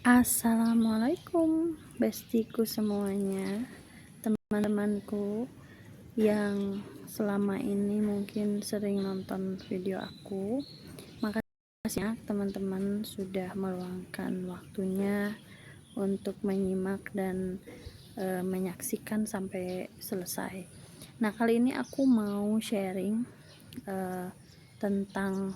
Assalamualaikum bestiku semuanya, teman-temanku yang selama ini mungkin sering nonton video aku. Makasih ya teman-teman sudah meluangkan waktunya untuk menyimak dan menyaksikan sampai selesai. Nah, kali ini aku mau sharing tentang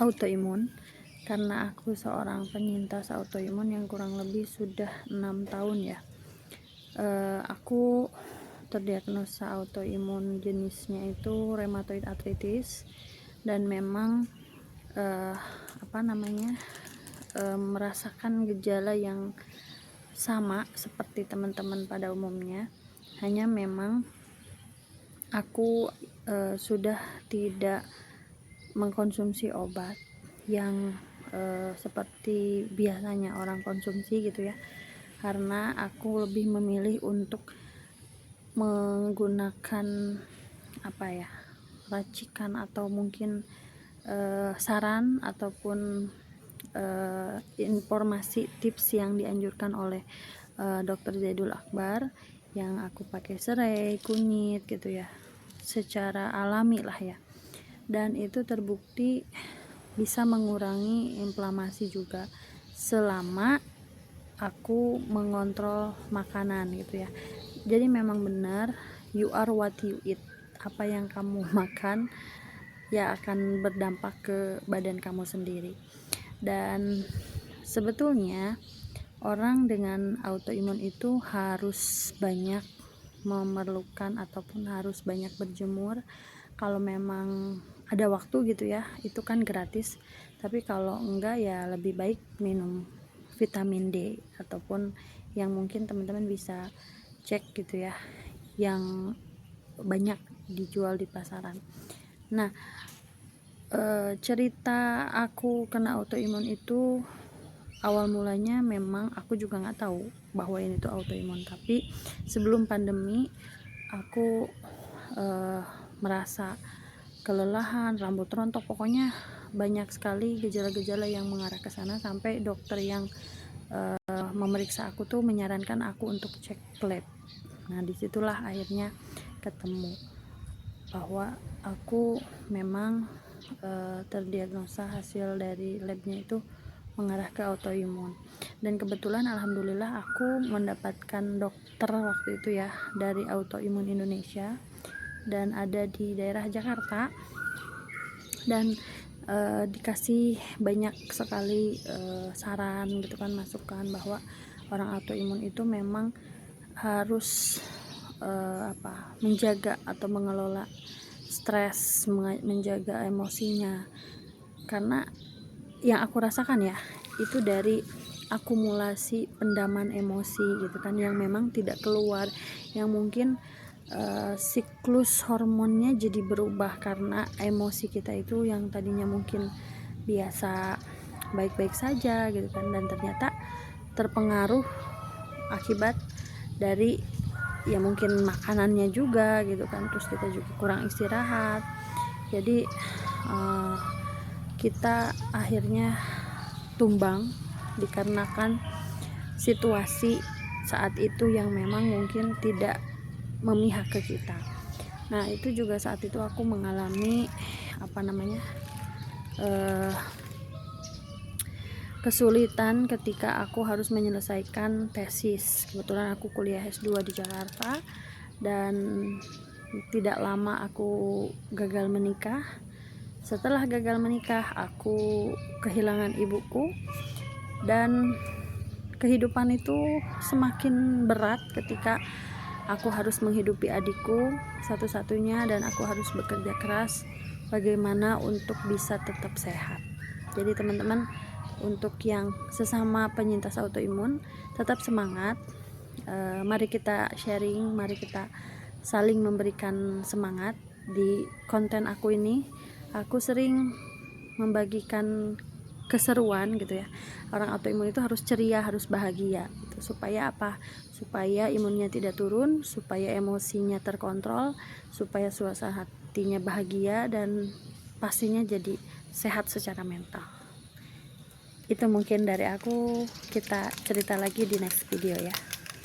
autoimun, karena aku seorang penyintas autoimun yang kurang lebih sudah 6 tahun ya. Aku terdiagnosa autoimun, jenisnya itu rheumatoid arthritis, dan memang merasakan gejala yang sama seperti teman-teman pada umumnya. Hanya memang aku sudah tidak mengkonsumsi obat yang seperti biasanya orang konsumsi gitu ya, karena aku lebih memilih untuk menggunakan racikan atau mungkin saran ataupun informasi tips yang dianjurkan oleh Dr. Zaidul Akbar, yang aku pakai serai, kunyit gitu ya, secara alami lah ya, dan itu terbukti bisa mengurangi inflamasi juga selama aku mengontrol makanan gitu ya. Jadi memang benar, you are what you eat. Apa yang kamu makan ya akan berdampak ke badan kamu sendiri. Dan sebetulnya orang dengan autoimun itu harus banyak memerlukan ataupun harus banyak berjemur. Kalau memang ada waktu gitu ya, itu kan gratis, tapi kalau enggak ya lebih baik minum vitamin D ataupun yang mungkin teman-teman bisa cek gitu ya, yang banyak dijual di pasaran. Nah, cerita aku kena autoimun itu awal mulanya memang aku juga nggak tahu bahwa ini tuh autoimun, tapi sebelum pandemi aku merasa kelelahan, rambut rontok, pokoknya banyak sekali gejala-gejala yang mengarah ke sana, sampai dokter yang memeriksa aku tuh menyarankan aku untuk cek lab. Nah, disitulah akhirnya ketemu bahwa aku memang terdiagnosa, hasil dari labnya itu mengarah ke autoimun. Dan kebetulan alhamdulillah aku mendapatkan dokter waktu itu ya dari Autoimun Indonesia, dan ada di daerah Jakarta, dan dikasih banyak sekali saran gitu kan, masukan bahwa orang autoimun itu memang harus menjaga atau mengelola stres, menjaga emosinya, karena yang aku rasakan ya itu dari akumulasi pendaman emosi gitu kan, yang memang tidak keluar, yang mungkin siklus hormonnya jadi berubah karena emosi kita itu yang tadinya mungkin biasa baik-baik saja gitu kan, dan ternyata terpengaruh akibat dari ya mungkin makanannya juga gitu kan, terus kita juga kurang istirahat, jadi kita akhirnya tumbang dikarenakan situasi saat itu yang memang mungkin tidak memihak ke kita. Nah, itu juga saat itu aku mengalami kesulitan ketika aku harus menyelesaikan tesis. Kebetulan aku kuliah S2 di Jakarta, dan tidak lama aku gagal menikah. Setelah gagal menikah, aku kehilangan ibuku, dan kehidupan itu semakin berat ketika aku harus menghidupi adikku satu-satunya, dan aku harus bekerja keras bagaimana untuk bisa tetap sehat. Jadi teman-teman, untuk yang sesama penyintas autoimun, tetap semangat. Mari kita sharing, mari kita saling memberikan semangat. Di konten aku ini aku sering membagikan keseruan gitu ya. Orang autoimun itu harus ceria, harus bahagia gitu. Supaya apa? Supaya imunnya tidak turun, supaya emosinya terkontrol, supaya suasana hatinya bahagia, dan pastinya jadi sehat secara mental. Itu mungkin dari aku, kita cerita lagi di next video ya.